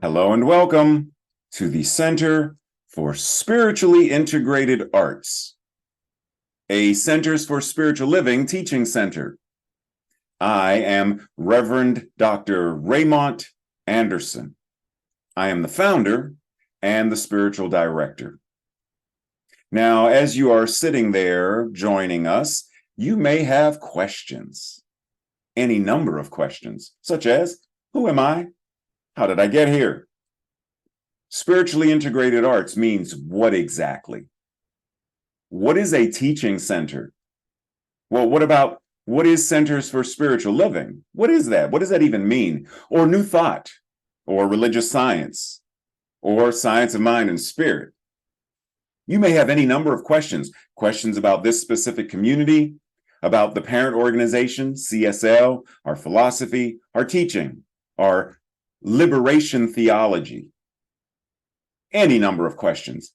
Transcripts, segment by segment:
Hello and welcome to the Center for Spiritually Integrated Arts, a Centers for Spiritual Living teaching center. I am Reverend Dr. Raymont Anderson. I am the founder and the spiritual director. Now, as you are sitting there joining us, you may have questions, any number of questions, such as, who am I? How did I get here? Spiritually integrated arts means what exactly? What is a teaching center? Well, what is Centers for Spiritual Living? What is that? What does that even mean? Or New Thought, or religious science, or science of mind and spirit? You may have any number of questions about this specific community, about the parent organization, CSL, our philosophy, our teaching, our liberation theology. Any number of questions.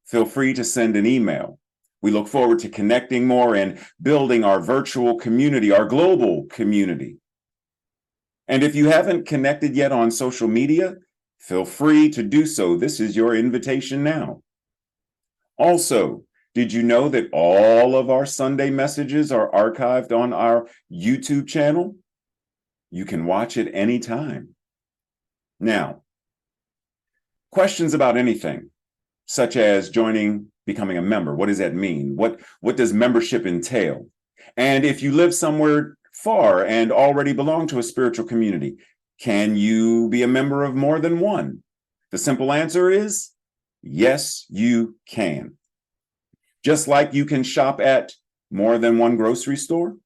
Feel free to send an email. We look forward to connecting more and building our virtual community, our global community. And if you haven't connected yet on social media, feel free to do so. This is your invitation now. Also, did you know that all of our Sunday messages are archived on our YouTube channel? You can watch it anytime. Now, questions about anything, such as becoming a member. What does that mean? What does membership entail? And if you live somewhere far and already belong to a spiritual community, can you be a member of more than one? The simple answer is yes, you can. Just like you can shop at more than one grocery store,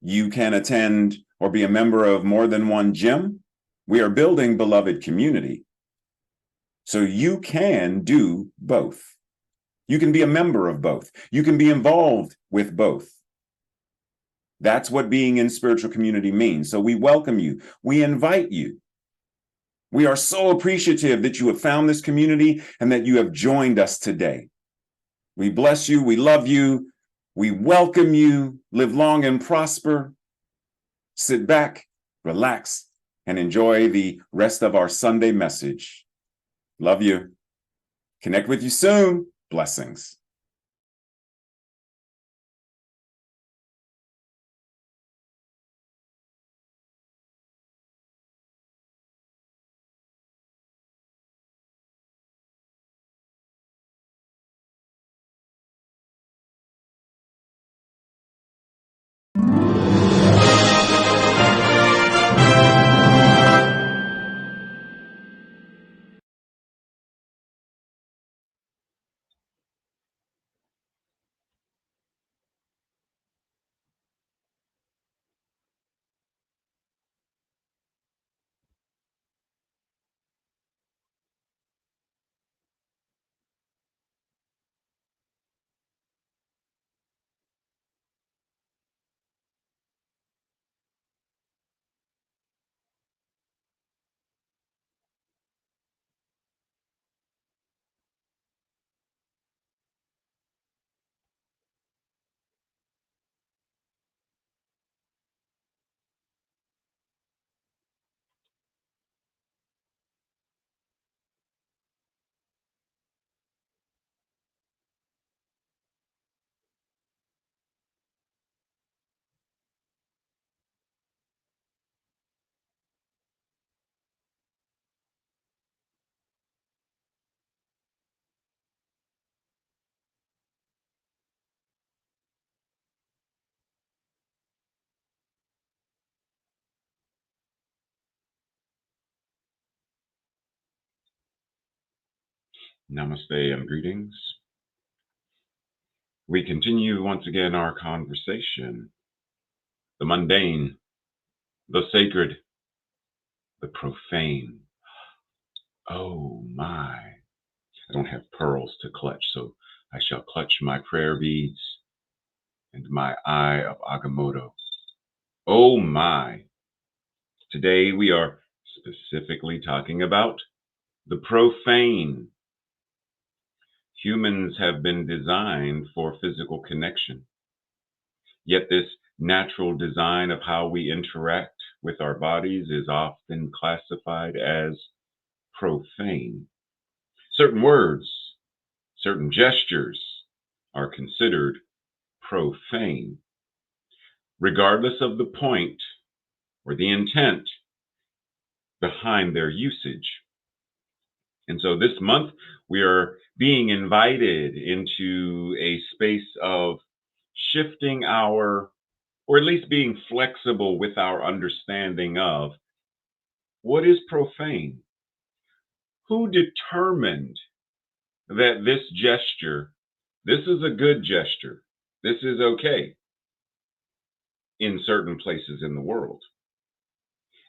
you can attend or be a member of more than one gym. We are building beloved community. So you can do both. You can be a member of both. You can be involved with both. That's what being in spiritual community means. So we welcome you. We invite you. We are so appreciative that you have found this community and that you have joined us today. We bless you. We love you. We welcome you. Live long and prosper. Sit back, relax, and enjoy the rest of our Sunday message. Love you. Connect with you soon. Blessings. Namaste and greetings. We continue once again our conversation. The mundane, the sacred, the profane. Oh my. I don't have pearls to clutch, so I shall clutch my prayer beads and my eye of Agamotto. Oh my. Today we are specifically talking about the profane. Humans have been designed for physical connection. Yet this natural design of how we interact with our bodies is often classified as profane. Certain words, certain gestures are considered profane, regardless of the point or the intent behind their usage. And so this month, we are being invited into a space of shifting our, or at least being flexible with our understanding of what is profane. Who determined that this gesture, this is a good gesture, this is okay in certain places in the world?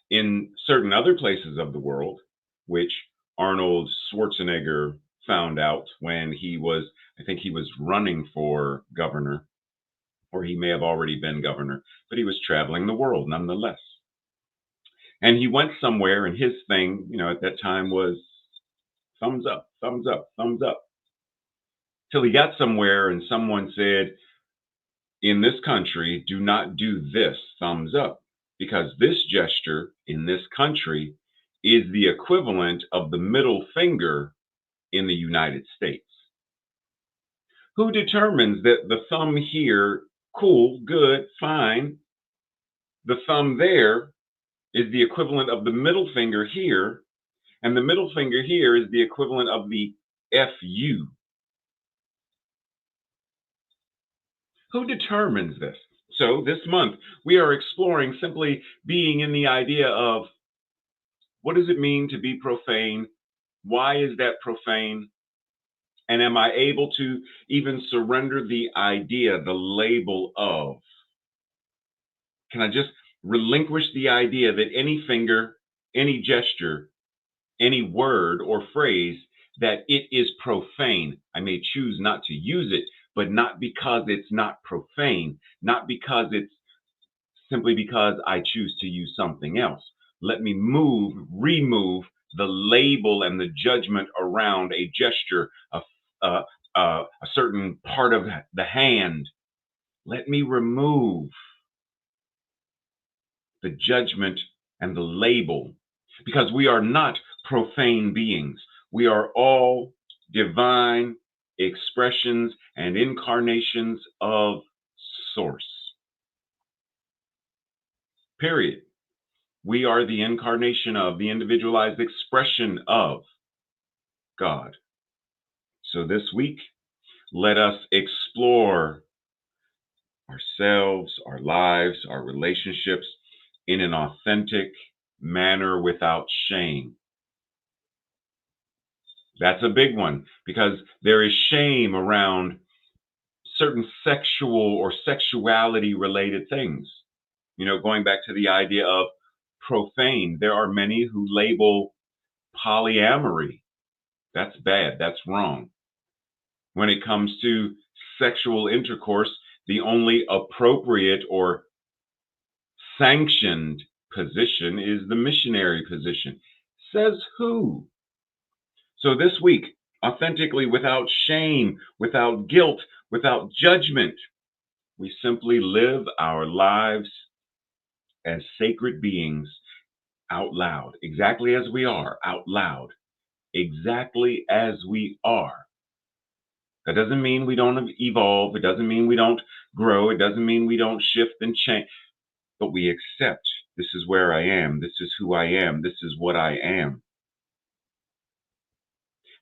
In certain other places of the world, which Arnold Schwarzenegger found out when he was, I think he was running for governor, or he may have already been governor, but he was traveling the world nonetheless. And he went somewhere, and his thing, at that time was thumbs up, thumbs up, thumbs up. Till he got somewhere and someone said, in this country, do not do this, thumbs up, because this gesture in this country is the equivalent of the middle finger in the United States. Who determines that the thumb here, cool, good, fine, the thumb there is the equivalent of the middle finger here, and the middle finger here is the equivalent of the FU? Who determines this? So this month, we are exploring simply being in the idea of what does it mean to be profane? Why is that profane? And am I able to even surrender the idea, the label of? Can I just relinquish the idea that any finger, any gesture, any word or phrase, that it is profane? I may choose not to use it, but not because it's not profane, not because it's simply because I choose to use something else. Let me remove the label and the judgment around a gesture, a certain part of the hand. Let me remove the judgment and the label, because we are not profane beings. We are all divine expressions and incarnations of Source. Period. We are the incarnation of, the individualized expression of God. So this week, let us explore ourselves, our lives, our relationships in an authentic manner without shame. That's a big one, because there is shame around certain sexual or sexuality related things. Going back to the idea of profane, there are many who label polyamory. That's bad. That's wrong. When it comes to sexual intercourse, the only appropriate or sanctioned position is the missionary position. Says who? So this week, authentically, without shame, without guilt, without judgment, we simply live our lives as sacred beings out loud, exactly as we are, out loud, exactly as we are. That doesn't mean we don't evolve. It doesn't mean we don't grow. It doesn't mean we don't shift and change. But we accept, this is where I am. This is who I am. This is what I am.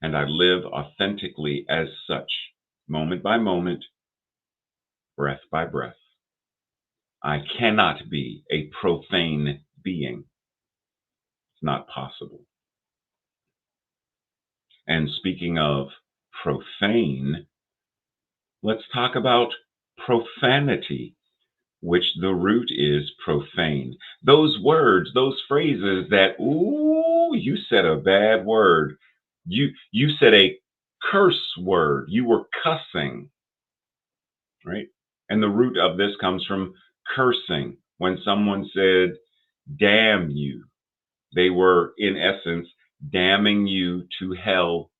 And I live authentically as such, moment by moment, breath by breath. I cannot be a profane being. It's not possible. And speaking of profane, let's talk about profanity, which the root is profane. Those words, those phrases that, ooh, you said a bad word. You said a curse word. You were cussing, right? And the root of this comes from cursing. When someone said, damn you, they were, in essence, damning you to hell,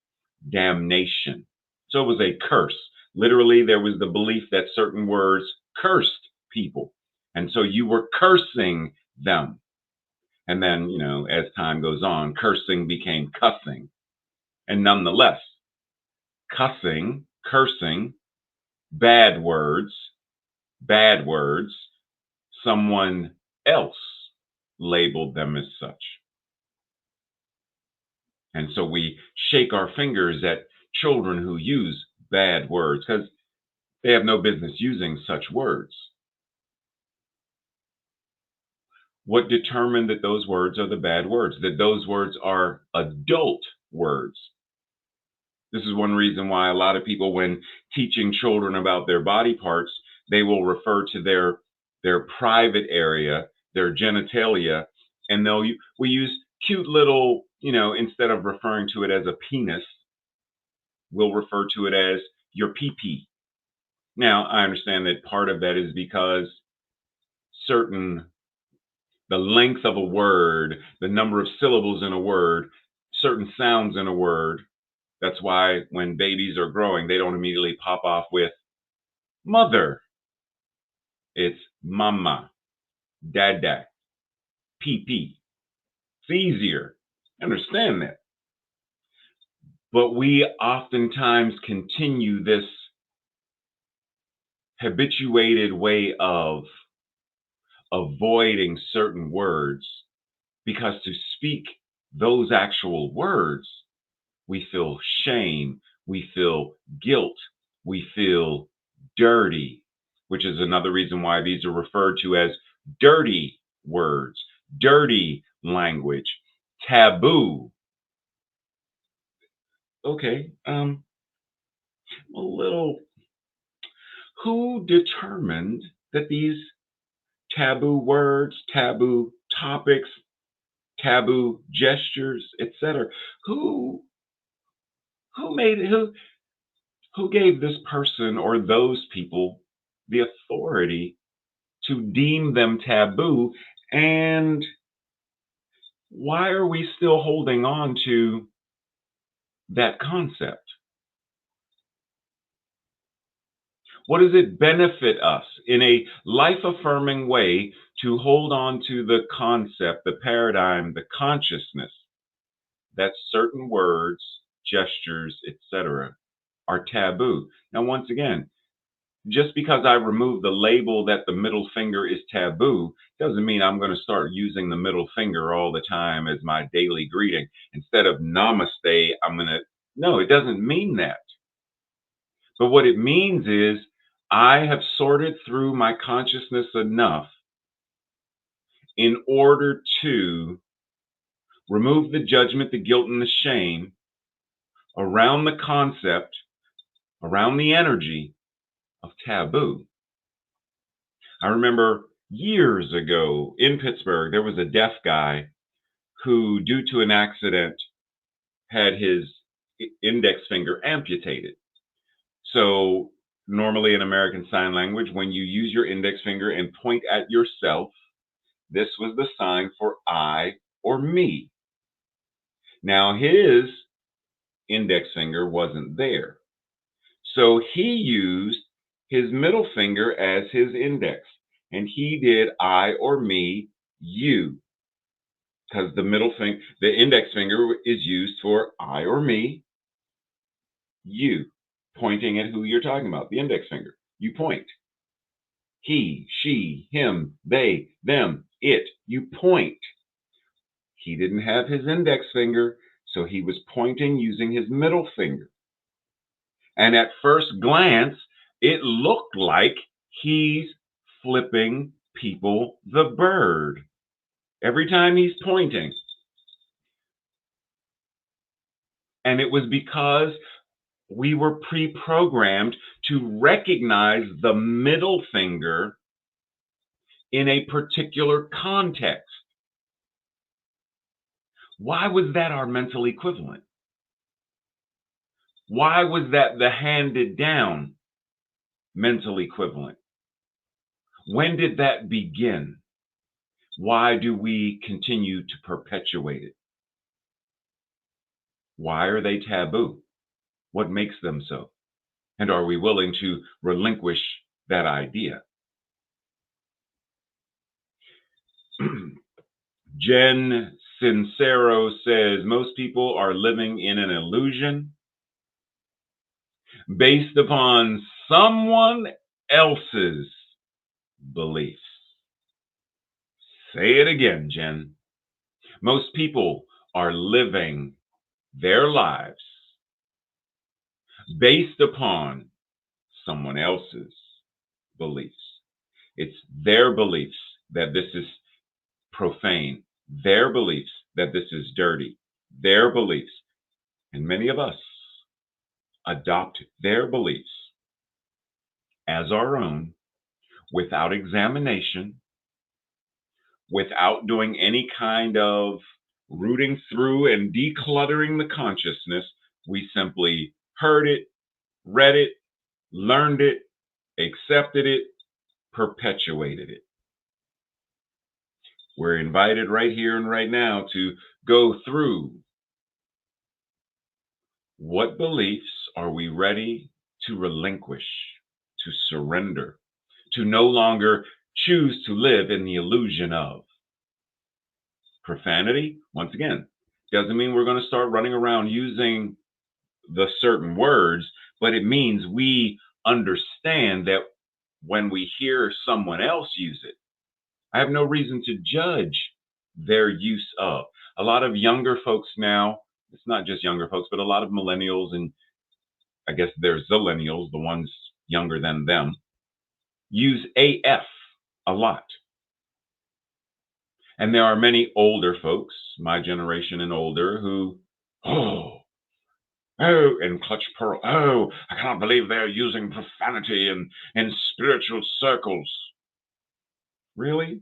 damnation. So it was a curse. Literally, there was the belief that certain words cursed people. And so you were cursing them. And then, as time goes on, cursing became cussing. And nonetheless, cussing, cursing, bad words, bad words, someone else labeled them as such. And so we shake our fingers at children who use bad words because they have no business using such words. What determined that those words are the bad words, that those words are adult words? This is one reason why a lot of people, when teaching children about their body parts, they will refer to their private area, their genitalia, and we use cute little, instead of referring to it as a penis, we'll refer to it as your pee-pee. Now, I understand that part of that is because certain the length of a word, the number of syllables in a word, certain sounds in a word. That's why when babies are growing, they don't immediately pop off with mother. It's mama, dada, pee. It's easier. Understand that. But we oftentimes continue this habituated way of avoiding certain words because to speak those actual words, we feel shame, we feel guilt, we feel dirty, which is another reason why these are referred to as dirty words, dirty language, taboo. Okay, a little, who determined that these taboo words, taboo topics, taboo gestures, etc., who who made who gave this person or those people the authority to deem them taboo? And why are we still holding on to that concept? What does it benefit us in a life affirming way to hold on to the concept, the paradigm, the consciousness that certain words, gestures, etc., are taboo? Now, once again, just because I remove the label that the middle finger is taboo doesn't mean I'm going to start using the middle finger all the time as my daily greeting. Instead of namaste, I'm going to, no, it doesn't mean that. But what it means is I have sorted through my consciousness enough in order to remove the judgment, the guilt, and the shame around the concept, around the energy of taboo. I remember years ago in Pittsburgh, there was a deaf guy who, due to an accident, had his index finger amputated. So, normally in American Sign Language, when you use your index finger and point at yourself, this was the sign for I or me. Now, his index finger wasn't there. So, he used his middle finger as his index, and he did I or me, you, because the index finger is used for I or me, you, pointing at who you're talking about, the index finger. You point. He, she, him, they, them, it. You point. He didn't have his index finger, so he was pointing using his middle finger. And at first glance, it looked like he's flipping people the bird every time he's pointing. And it was because we were pre-programmed to recognize the middle finger in a particular context. Why was that our mental equivalent? Why was that the handed down mental equivalent? When did that begin? Why do we continue to perpetuate it? Why are they taboo? What makes them so? And are we willing to relinquish that idea? Jen Sincero says most people are living in an illusion based upon someone else's beliefs. Say it again, Jen. Most people are living their lives based upon someone else's beliefs. It's their beliefs that this is profane, their beliefs that this is dirty, their beliefs. And many of us adopt their beliefs as our own without examination, without doing any kind of rooting through and decluttering the consciousness. We simply heard it, read it, learned it, accepted it, perpetuated it. We're invited right here and right now to go through what beliefs are we ready to relinquish, to surrender, to no longer choose to live in the illusion of. Profanity, once again, doesn't mean we're going to start running around using the certain words, but it means we understand that when we hear someone else use it, I have no reason to judge their use of. A lot of younger folks now, it's not just younger folks, but a lot of millennials, and I guess there's zillennials, the ones younger than them, use AF a lot. And there are many older folks, my generation and older, who, oh, and clutch pearl. Oh, I can't believe they're using profanity in spiritual circles. Really?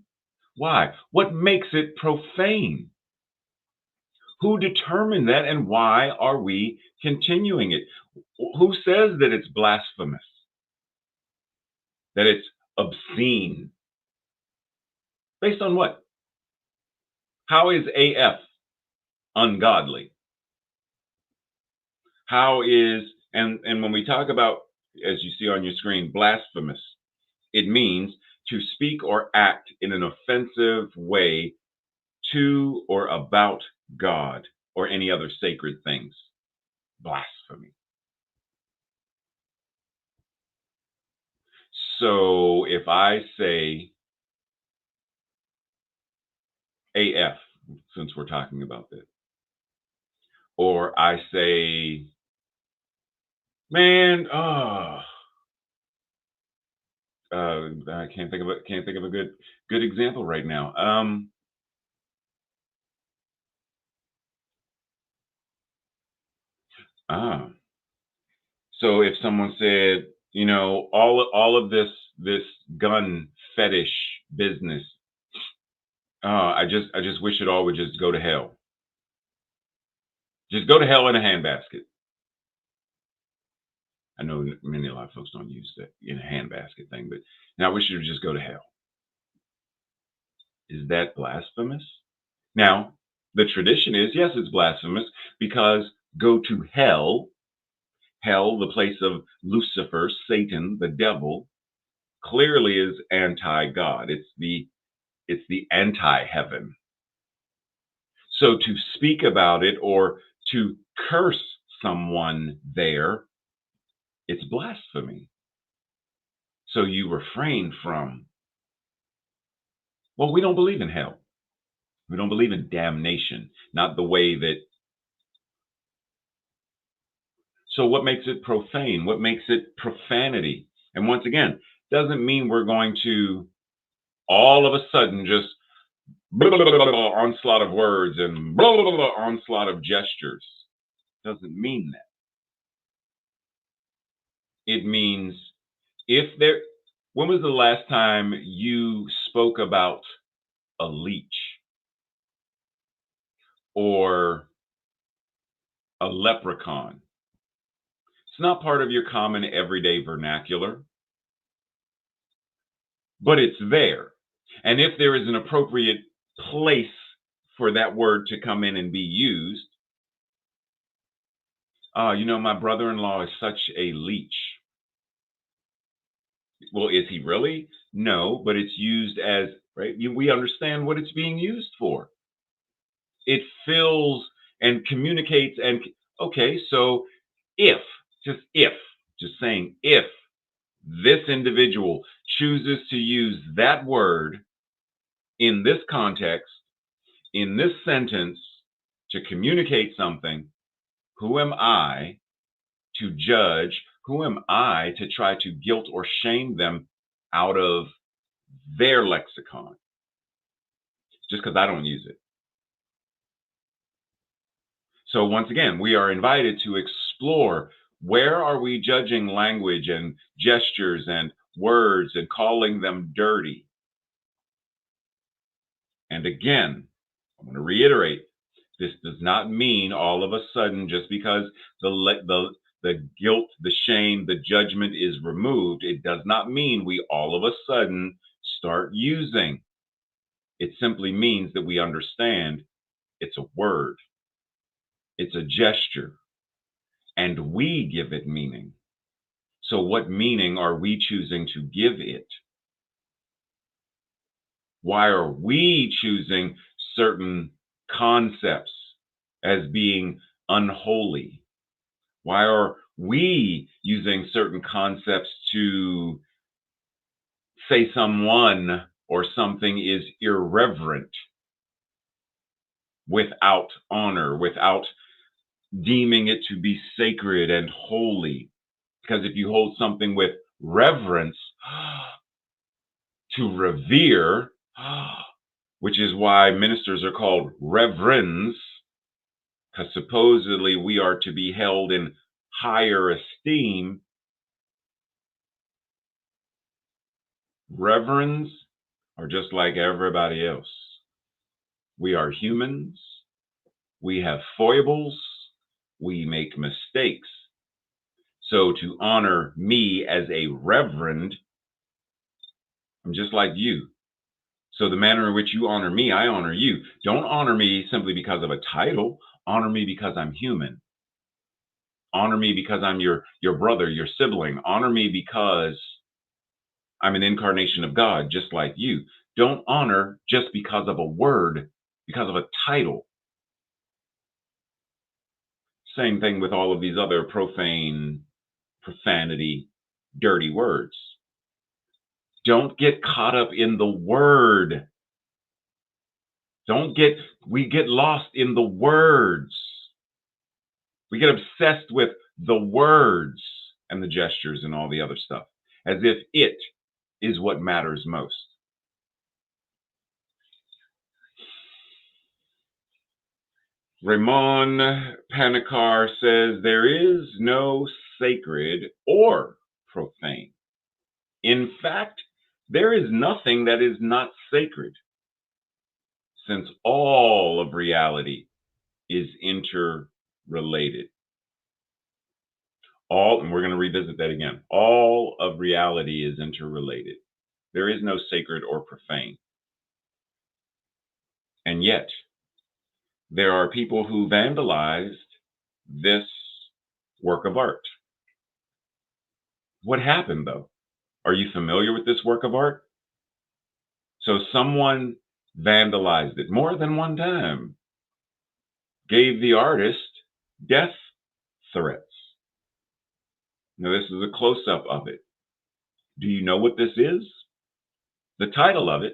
Why? What makes it profane? Who determined that, and why are we continuing it? Who says that it's blasphemous? That it's obscene? Based on what? How is AF ungodly? How is, and when we talk about, as you see on your screen, blasphemous, it means to speak or act in an offensive way to or about God or any other sacred things. Blasphemy. So if I say AF, since we're talking about this, or I say, man, I can't think of a good example right now. Ah, so if someone said, all of this gun fetish business, I just wish it all would just go to hell. Just go to hell in a handbasket. I know a lot of folks don't use that in a handbasket thing, but now I wish it would just go to hell. Is that blasphemous? Now, the tradition is, yes, it's blasphemous because go to hell, the place of Lucifer, Satan, the devil, clearly is anti-God. It's the anti-heaven. So to speak about it or to curse someone there, it's blasphemy. So you refrain from, well, we don't believe in hell. We don't believe in damnation, not the way that. So what makes it profane? What makes it profanity? And once again, doesn't mean we're going to all of a sudden just blah, blah, blah, blah, blah, onslaught of words and blah, blah, blah, blah, onslaught of gestures. Doesn't mean that. It means if there, when was the last time you spoke about a leech or a leprechaun? It's not part of your common everyday vernacular, but it's there. And if there is an appropriate place for that word to come in and be used, my brother-in-law is such a leech. Well, is he really? No, but it's used as, right? We understand what it's being used for. it fills and communicates. And okay, so if, if, just saying, if this individual chooses to use that word in this context, in this sentence, to communicate something, who am I to judge? Who am I to try to guilt or shame them out of their lexicon just because I don't use it? So once again, we are invited to explore, where are we judging language and gestures and words and calling them dirty? And again, I'm going to reiterate, this does not mean all of a sudden, just because the guilt, the shame, the judgment is removed, it does not mean we all of a sudden start using. It simply means that we understand it's a word, it's a gesture, and we give it meaning. So what meaning are we choosing to give it? Why are we choosing certain concepts as being unholy? Why are we using certain concepts to say someone or something is irreverent, without honor, without deeming it to be sacred and holy? Because if you hold something with reverence, to revere, which is why ministers are called reverends, because supposedly we are to be held in higher esteem. Reverends are just like everybody else. We are humans. We have foibles. We make mistakes. So to honor me as a reverend, I'm just like you. So the manner in which you honor me, I honor you. Don't honor me simply because of a title. Honor me because I'm human. Honor me because I'm your brother, your sibling. Honor me because I'm an incarnation of God, just like you. Don't honor just because of a word, because of a title. Same thing with all of these other profane, profanity, dirty words. Don't get caught up in the word. We get lost in the words. We get obsessed with the words and the gestures and all the other stuff, as if it is what matters most. Ramon Panikar says there is no sacred or profane. In fact, there is nothing that is not sacred, since all of reality is interrelated. And we're going to revisit that again. All of reality is interrelated. There is no sacred or profane. And yet, there are people who vandalized this work of art. What happened, though? Are you familiar with this work of art? So someone vandalized it more than one time, gave the artist death threats. Now, this is a close-up of it. Do you know what this is? The title of it,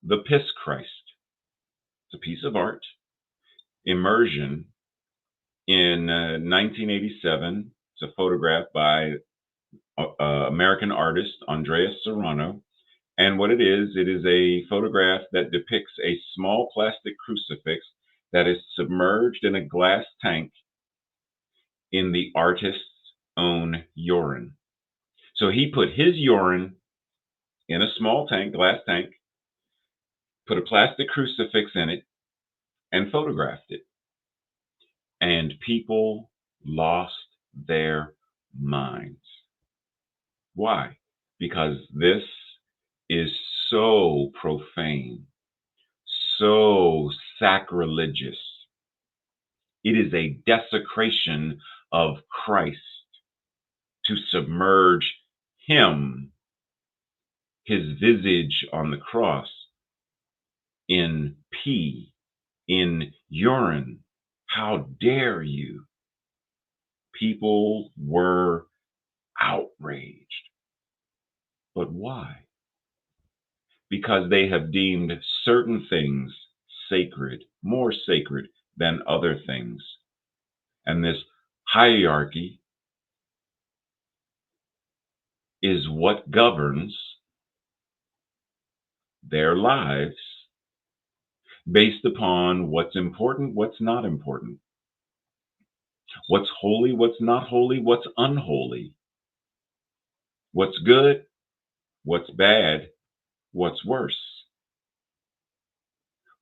The Piss Christ. It's a piece of art, immersion in 1987. It's a photograph by American artist Andreas Serrano. And what it is a photograph that depicts a small plastic crucifix that is submerged in a glass tank in the artist's own urine. So he put his urine in a small tank, glass tank, put a plastic crucifix in it, and photographed it. And people lost their minds. Why? Because this is so profane, so sacrilegious. It is a desecration of Christ to submerge him, his visage on the cross, in pee, in urine. How dare you? People were outraged. But why? Because they have deemed certain things sacred, more sacred than other things. And this hierarchy is what governs their lives based upon what's important, what's not important, what's holy, what's not holy, what's unholy, what's good, what's bad, what's worse.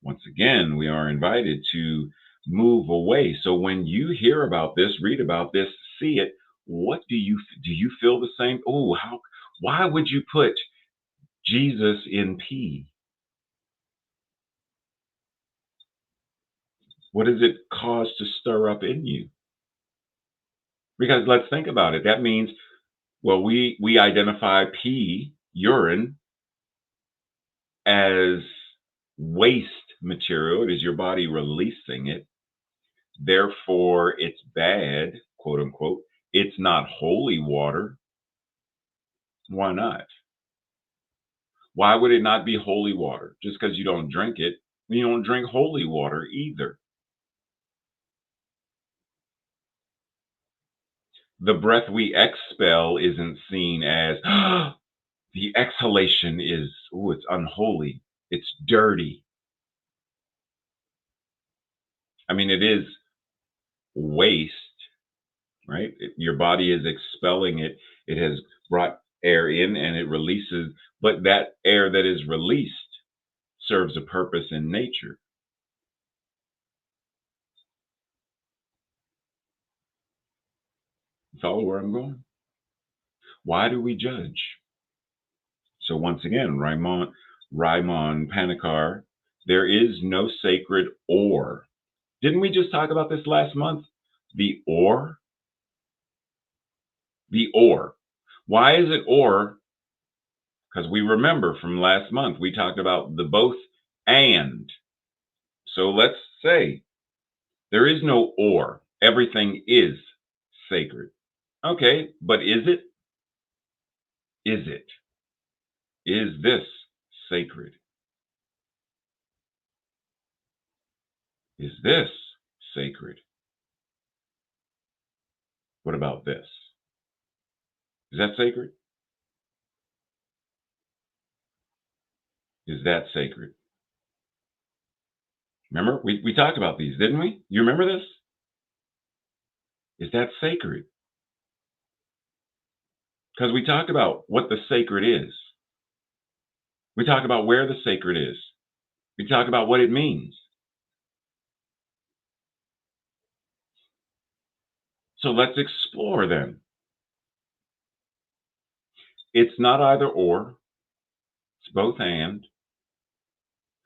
Once again, we are invited to move away. So when you hear about this, read about this, see it, what do you feel the same? Oh, why would you put Jesus in P? What does it cause to stir up in you? Because let's think about it. That means, well, we identify pee, urine, as waste material. It is your body releasing it. Therefore, it's bad, quote unquote. It's not holy water. Why not? Why would it not be holy water? Just because you don't drink it, you don't drink holy water either. The breath we expel isn't seen as the exhalation is, oh, it's unholy. It's dirty. I mean, it is waste, right? Your body is expelling it. It has brought air in and it releases, but that air that is released serves a purpose in nature. Follow where I'm going? Why do we judge? So once again, Raimon Panikar, there is no sacred or. Didn't we just talk about this last month? The or? The or. Why is it or? Because we remember from last month, we talked about the both and. So let's say there is no or. Everything is sacred. Okay, but is it? Is it? Is this sacred? Is this sacred? What about this? Is that sacred? Is that sacred? Remember, we talked about these, didn't we? You remember this? Is that sacred? Because we talked about what the sacred is. We talked about where the sacred is. We talked about what it means. So let's explore then. It's not either or, it's both and.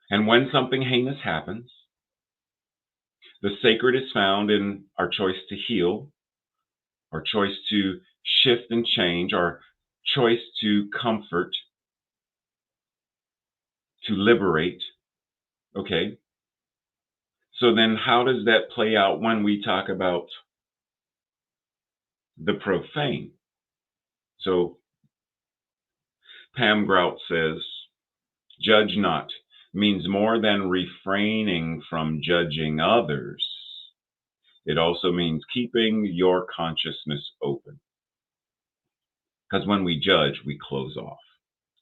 And when something heinous happens, the sacred is found in our choice to heal, our choice to shift and change, our choice to comfort, to liberate. Okay. So then how does that play out when we talk about the profane? So Pam Grout says, judge not means more than refraining from judging others. It also means keeping your consciousness open. Because when we judge, we close off.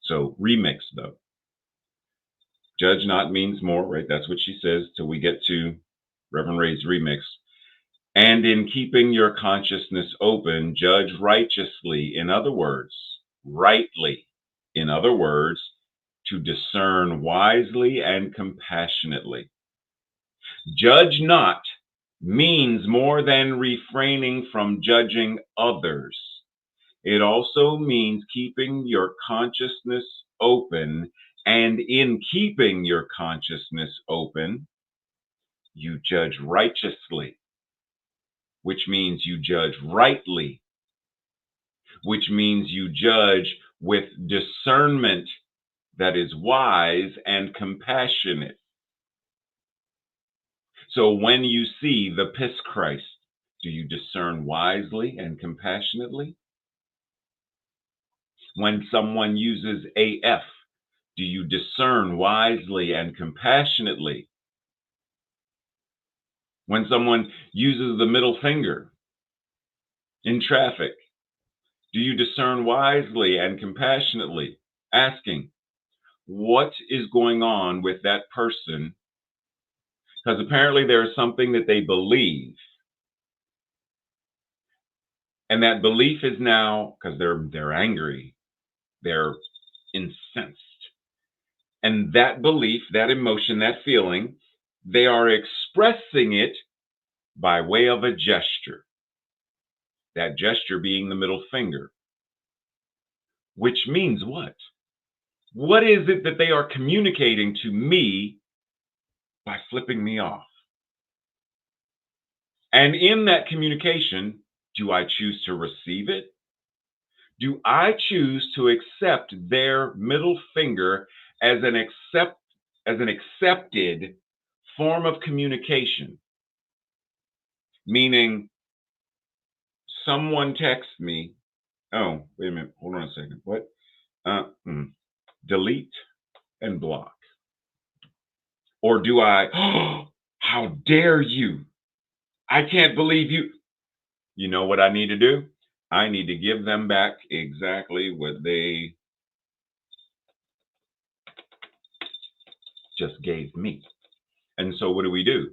So remix though. Judge not means more, right? That's what she says till we get to Reverend Ray's remix. And in keeping your consciousness open, judge righteously. In other words, rightly. In other words, to discern wisely and compassionately. Judge not means more than refraining from judging others. It also means keeping your consciousness open, and in keeping your consciousness open, you judge righteously, which means you judge rightly, which means you judge with discernment that is wise and compassionate. So when you see the piss Christ, do you discern wisely and compassionately? When someone uses AF, do you discern wisely and compassionately? When someone uses the middle finger in traffic, do you discern wisely and compassionately? Asking, what is going on with that person? Because apparently there is something that they believe, and that belief is now because they're angry, they're incensed, and that belief, that emotion, that feeling, they are expressing it by way of a gesture. That gesture being the middle finger, which means what? What is it that they are communicating to me by flipping me off? And in that communication, do I choose to receive it? Do I choose to accept their middle finger as an accepted form of communication? Meaning someone texts me, oh, wait a minute, hold on a second. What? Delete and block. Or do I, oh, how dare you? I can't believe you. You know what I need to do? I need to give them back exactly what they just gave me. And so what do?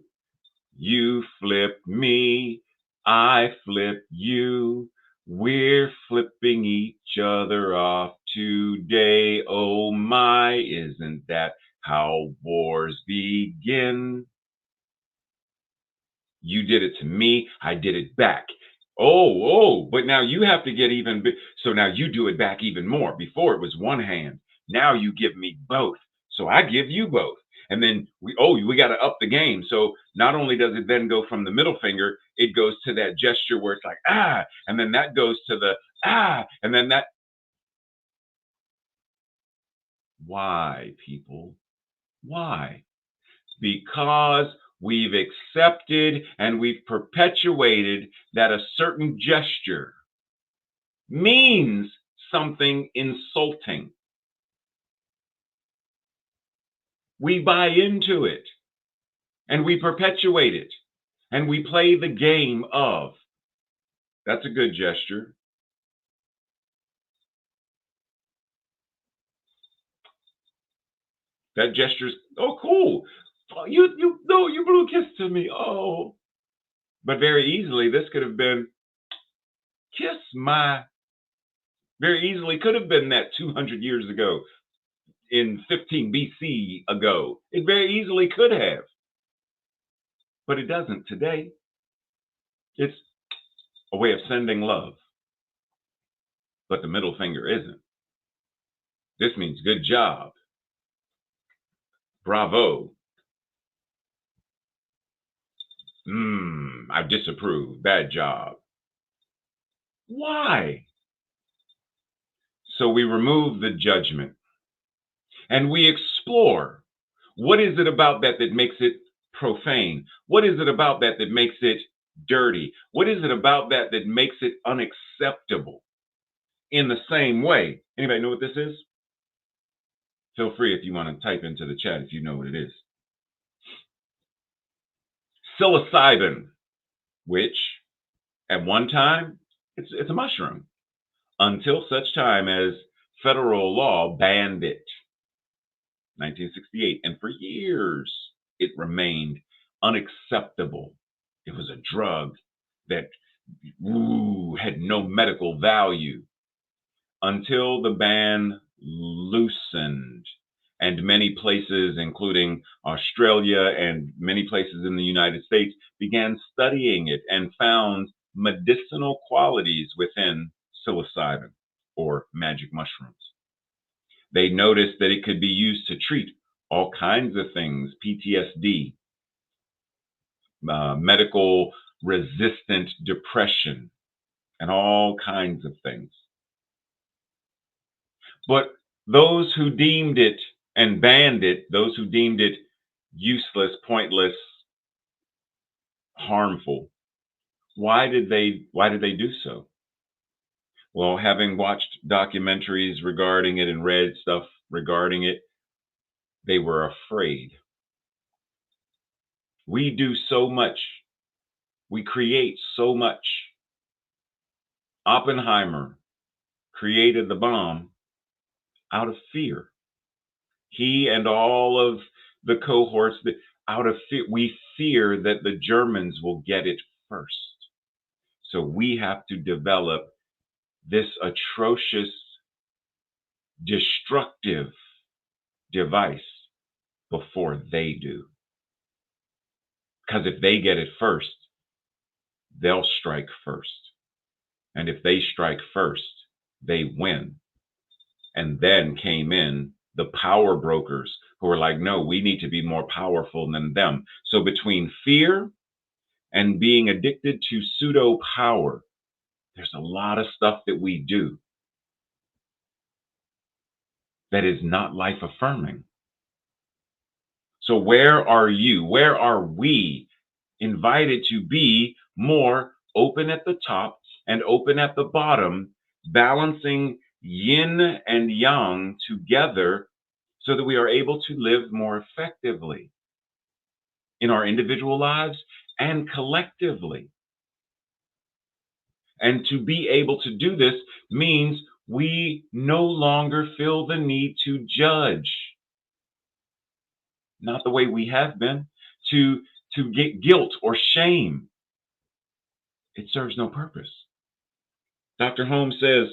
You flip me, I flip you. We're flipping each other off today. Oh my, isn't that how wars begin? You did it to me, I did it back. Oh, but now you have to get even so now you do it back even more. Before it was one hand. Now you give me both. So I give you both. And then we got to up the game. So not only does it then go from the middle finger, it goes to that gesture where it's like and then that goes to the and then that. Why, people? Why? Because we've accepted and we've perpetuated that a certain gesture means something insulting. We buy into it and we perpetuate it and we play the game of that's a good gesture. That gesture's oh cool. Oh, you no, you blew a kiss to me. Oh, but very easily this could have been kiss my. Very easily could have been that 200 years ago in 15 BC ago. It very easily could have, but it doesn't today. It's a way of sending love, but the middle finger isn't. This means good job, bravo. I disapprove, bad job. Why? So we remove the judgment and we explore what is it about that makes it profane? What is it about that makes it dirty? What is it about that makes it unacceptable? In the same way, anybody know what this is? Feel free if you want to type into the chat if you know what it is. Psilocybin, which at one time it's a mushroom until such time as federal law banned it, 1968, and for years it remained unacceptable. It was a drug that had no medical value until the ban loosened. And many places, including Australia and many places in the United States, began studying it and found medicinal qualities within psilocybin or magic mushrooms. They noticed that it could be used to treat all kinds of things, PTSD, medical resistant depression, and all kinds of things. But those who deemed it and banned it, those who deemed it useless, pointless, harmful. Why did they do so? Well, having watched documentaries regarding it and read stuff regarding it, they were afraid. We do so much. We create so much. Oppenheimer created the bomb out of fear. He and all of the cohorts, out of fear, we fear that the Germans will get it first. So we have to develop this atrocious, destructive device before they do. Because if they get it first, they'll strike first. And if they strike first, they win. And then came in the power brokers who were like, no, we need to be more powerful than them. So between fear and being addicted to pseudo power, there's a lot of stuff that we do that is not life affirming. So where are you? Where are we invited to be more open at the top and open at the bottom, balancing yin and yang together so that we are able to live more effectively in our individual lives and collectively? And to be able to do this means we no longer feel the need to judge, not the way we have been, to get guilt or shame. It serves no purpose. Dr. Holmes says,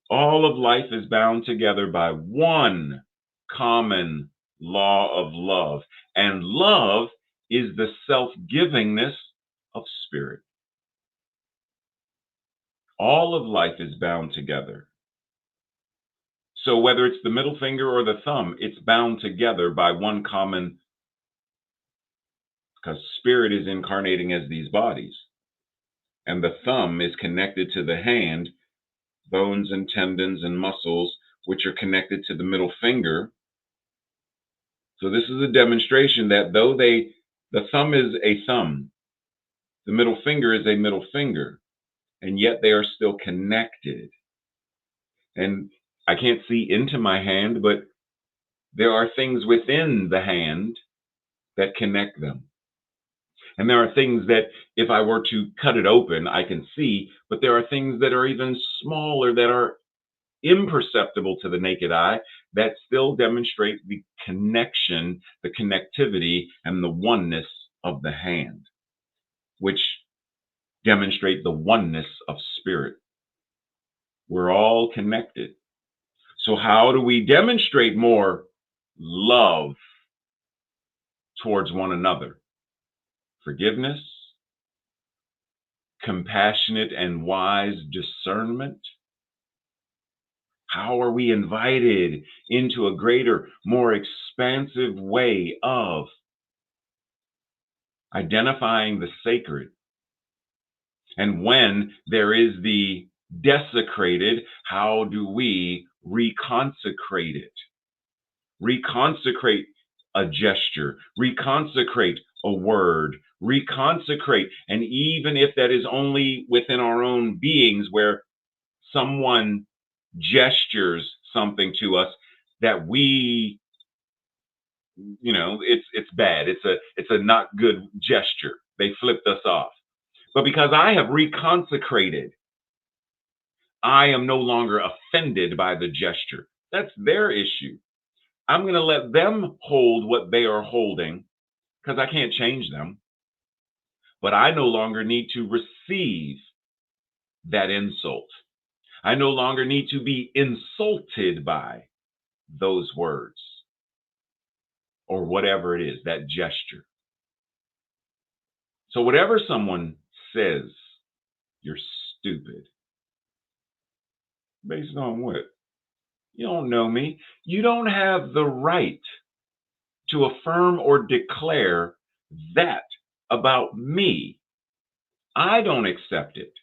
all of life is bound together by one common law of love, and love is the self-givingness of spirit. All of life is bound together. So whether it's the middle finger or the thumb, it's bound together by one common, because spirit is incarnating as these bodies. And the thumb is connected to the hand, bones and tendons and muscles, which are connected to the middle finger. So this is a demonstration that though the thumb is a thumb, the middle finger is a middle finger, and yet they are still connected. And I can't see into my hand, but there are things within the hand that connect them. And there are things that if I were to cut it open, I can see, but there are things that are even smaller that are imperceptible to the naked eye that still demonstrate the connection, the connectivity, and the oneness of the hand, which demonstrate the oneness of spirit. We're all connected. So how do we demonstrate more love towards one another? Forgiveness, compassionate and wise discernment. How are we invited into a greater, more expansive way of identifying the sacred? And when there is the desecrated, how do we reconsecrate it? Reconsecrate a gesture, reconsecrate a word, reconsecrate. And even if that is only within our own beings, where someone gestures something to us that we, it's bad. It's a not good gesture. They flipped us off. But because I have reconsecrated, I am no longer offended by the gesture. That's their issue. I'm going to let them hold what they are holding because I can't change them. But I no longer need to receive that insult. I no longer need to be insulted by those words or whatever it is, that gesture. So whatever someone says, you're stupid. Based on what? You don't know me. You don't have the right to affirm or declare that about me. I don't accept it.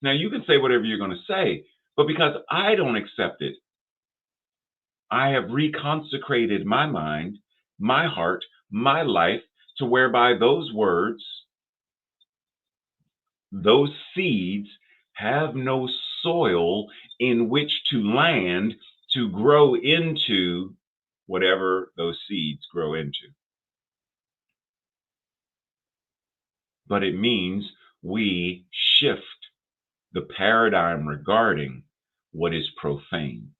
Now, you can say whatever you're going to say, but because I don't accept it, I have reconsecrated my mind, my heart, my life to whereby those words those seeds have no soil in which to land to grow into whatever those seeds grow into. But it means we shift the paradigm regarding what is profane.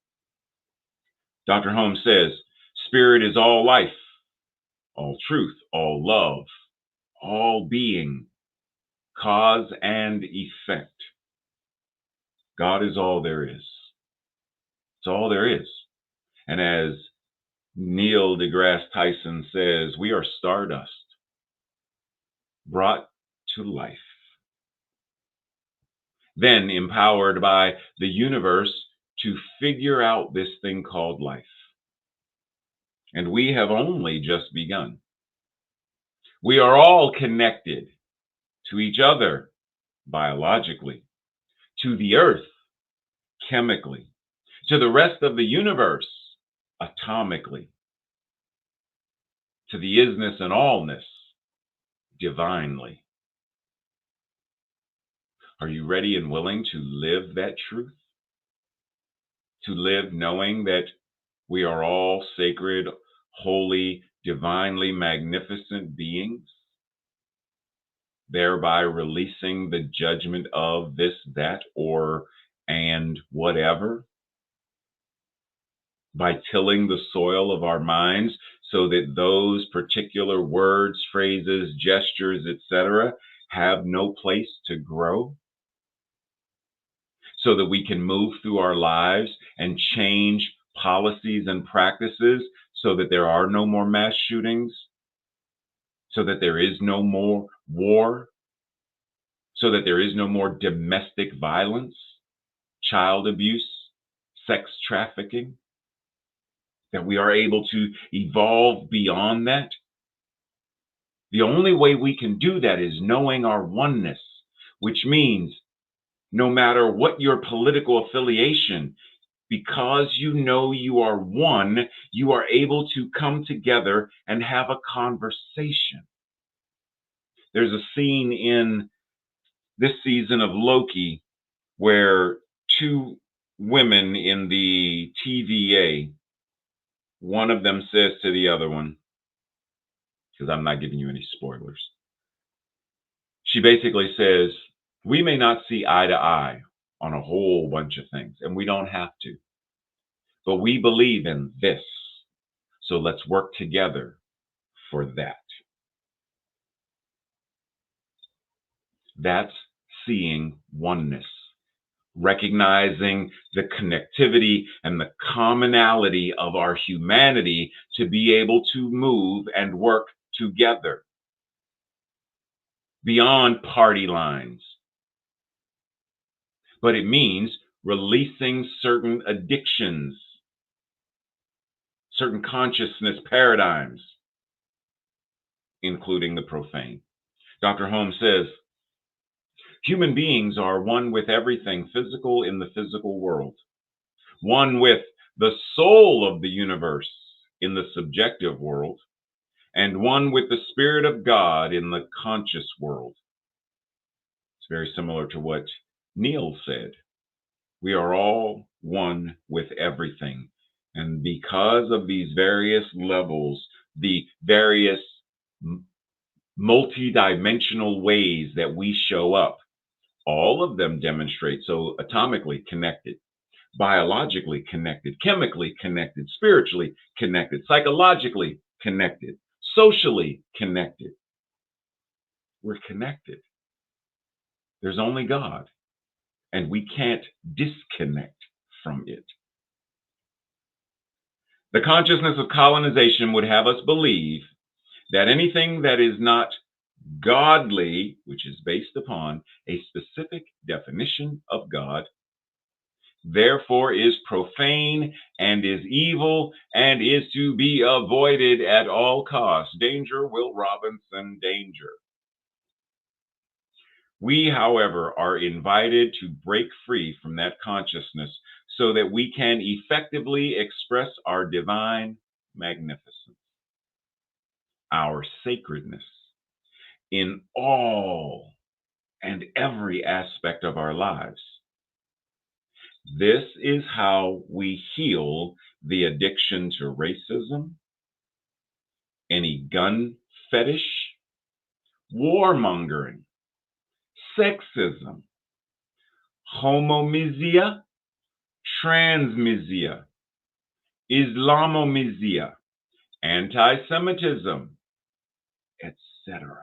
Dr. Holmes says, spirit is all life, all truth, all love, all being, cause and effect. God is all there is. It's all there is. And as Neil deGrasse Tyson says, we are stardust brought to life, then empowered by the universe to figure out this thing called life. And we have only just begun. We are all connected to each other biologically, to the earth chemically, to the rest of the universe atomically, to the isness and allness divinely. Are you ready and willing to live that truth? To live knowing that we are all sacred, holy, divinely magnificent beings, thereby releasing the judgment of this, that, or, and whatever, by tilling the soil of our minds so that those particular words, phrases, gestures, etc., have no place to grow, so that we can move through our lives and change policies and practices so that there are no more mass shootings, so that there is no more war, so that there is no more domestic violence, child abuse, sex trafficking, that we are able to evolve beyond that. The only way we can do that is knowing our oneness, which means no matter what your political affiliation, because you know you are one, you are able to come together and have a conversation. There's a scene in this season of Loki where two women in the TVA, one of them says to the other one, because I'm not giving you any spoilers, she basically says, we may not see eye to eye on a whole bunch of things, and we don't have to, but we believe in this. So let's work together for that. That's seeing oneness, recognizing the connectivity and the commonality of our humanity to be able to move and work together beyond party lines. But it means releasing certain addictions, certain consciousness paradigms, including the profane. Dr. Holmes says, human beings are one with everything physical in the physical world, one with the soul of the universe in the subjective world, and one with the Spirit of God in the conscious world. It's very similar to what Neil said. We are all one with everything. And because of these various levels, the various multidimensional ways that we show up, all of them demonstrate so atomically connected, biologically connected, chemically connected, spiritually connected, psychologically connected, socially connected. We're connected. There's only God, and we can't disconnect from it. The consciousness of colonization would have us believe that anything that is not godly, which is based upon a specific definition of God, therefore is profane and is evil and is to be avoided at all costs. Danger, Will Robinson, danger. We, however, are invited to break free from that consciousness so that we can effectively express our divine magnificence, our sacredness in all and every aspect of our lives. This is how we heal the addiction to racism, any gun fetish, warmongering, sexism, homomisia, transmisia, Islamomisia, anti-Semitism, etc.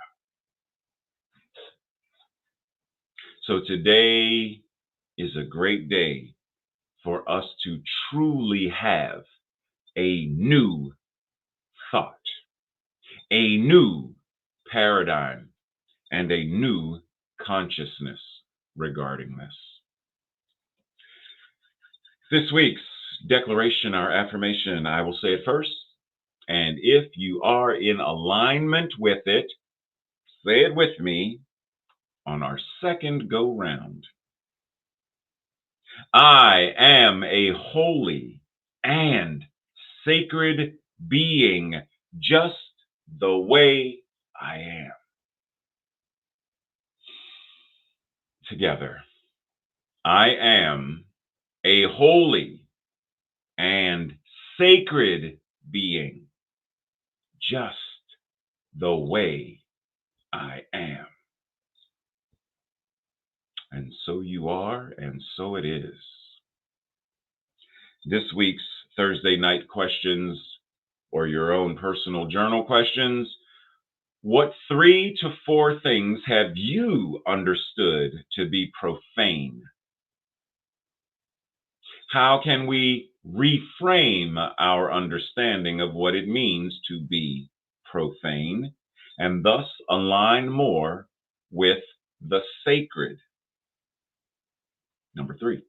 So today is a great day for us to truly have a new thought, a new paradigm, and a new consciousness regarding this. This week's declaration, our affirmation, I will say it first. And if you are in alignment with it, say it with me on our second go round. I am a holy and sacred being, just the way I am. Together, I am a holy and sacred being, just the way I am. And so you are, and so it is. This week's Thursday night questions, or your own personal journal questions: what 3 to 4 things have you understood to be profane? How can we reframe our understanding of what it means to be profane and thus align more with the sacred? Number 3,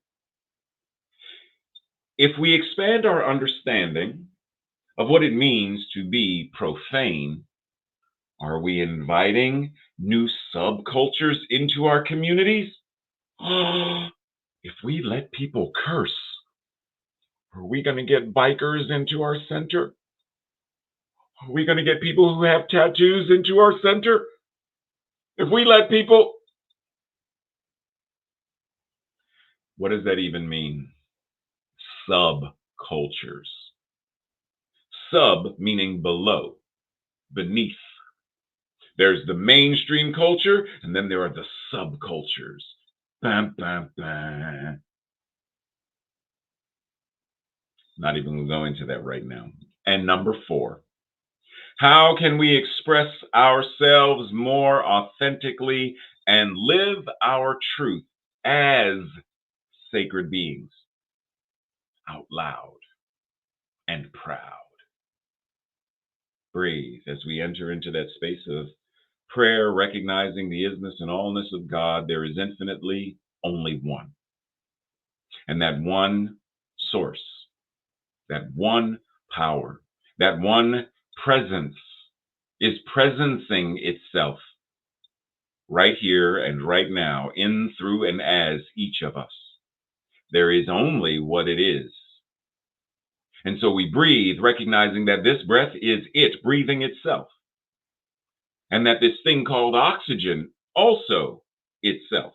if we expand our understanding of what it means to be profane, are we inviting new subcultures into our communities? If we let people curse, are we going to get bikers into our center? Are we going to get people who have tattoos into our center? If we let people... What does that even mean? Subcultures. Sub meaning below, beneath. There's the mainstream culture, and then there are the subcultures. Bam, bam, bam. Not even going to go into that right now. And number 4, how can we express ourselves more authentically and live our truth as sacred beings, out loud and proud? Breathe as we enter into that space of prayer, recognizing the isness and allness of God. There is infinitely only one. And that one source, that one power, that one presence is presencing itself right here and right now, in, through, and as each of us. There is only what it is. And so we breathe, recognizing that this breath is it breathing itself. And that this thing called oxygen also itself.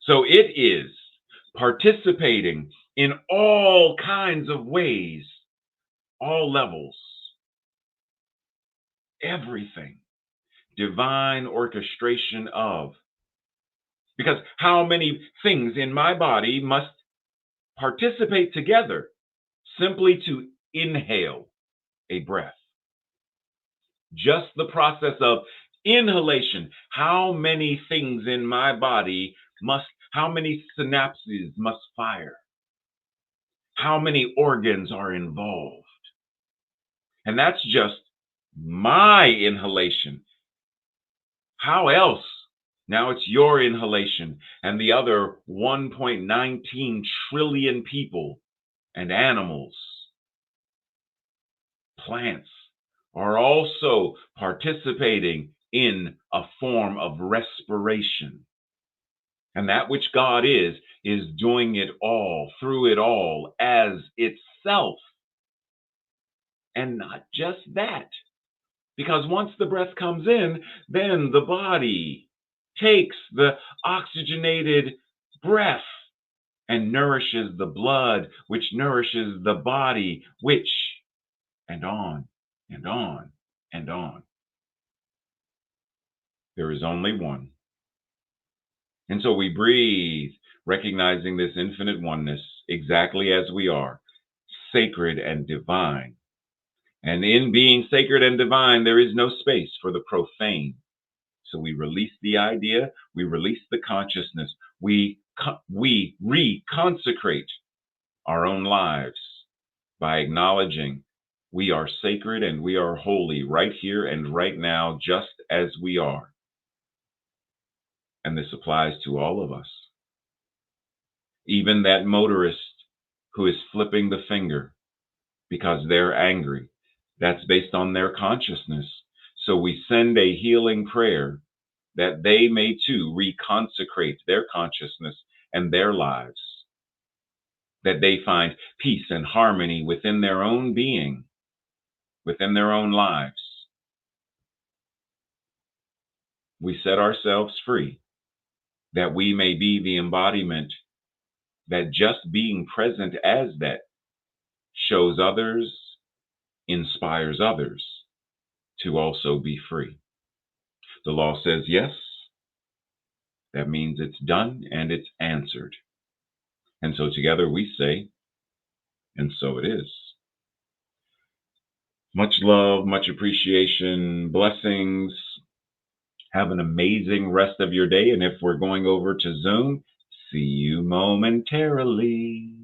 So it is participating in all kinds of ways, all levels, everything. Divine orchestration of. Because how many things in my body must participate together simply to inhale a breath? Just the process of inhalation. How many things in my body how many synapses must fire? How many organs are involved? And that's just my inhalation. How else? Now it's your inhalation and the other 1.19 trillion people and animals, plants, are also participating in a form of respiration. And that which God is doing it all, through it all, as itself. And not just that. Because once the breath comes in, then the body takes the oxygenated breath and nourishes the blood, which nourishes the body, which, and on, and on, and on. There is only one. And so we breathe, recognizing this infinite oneness exactly as we are, sacred and divine. And in being sacred and divine, there is no space for the profane. So we release the idea, we release the consciousness, we reconsecrate our own lives by acknowledging we are sacred and we are holy right here and right now, just as we are. And this applies to all of us. Even that motorist who is flipping the finger because they're angry, that's based on their consciousness. So we send a healing prayer that they may too reconsecrate their consciousness and their lives, that they find peace and harmony within their own being, within their own lives. We set ourselves free that we may be the embodiment that just being present as that shows others, inspires others to also be free. The law says yes. That means it's done and it's answered. And so together we say, and so it is. Much love, much appreciation, blessings. Have an amazing rest of your day. And if we're going over to Zoom, see you momentarily.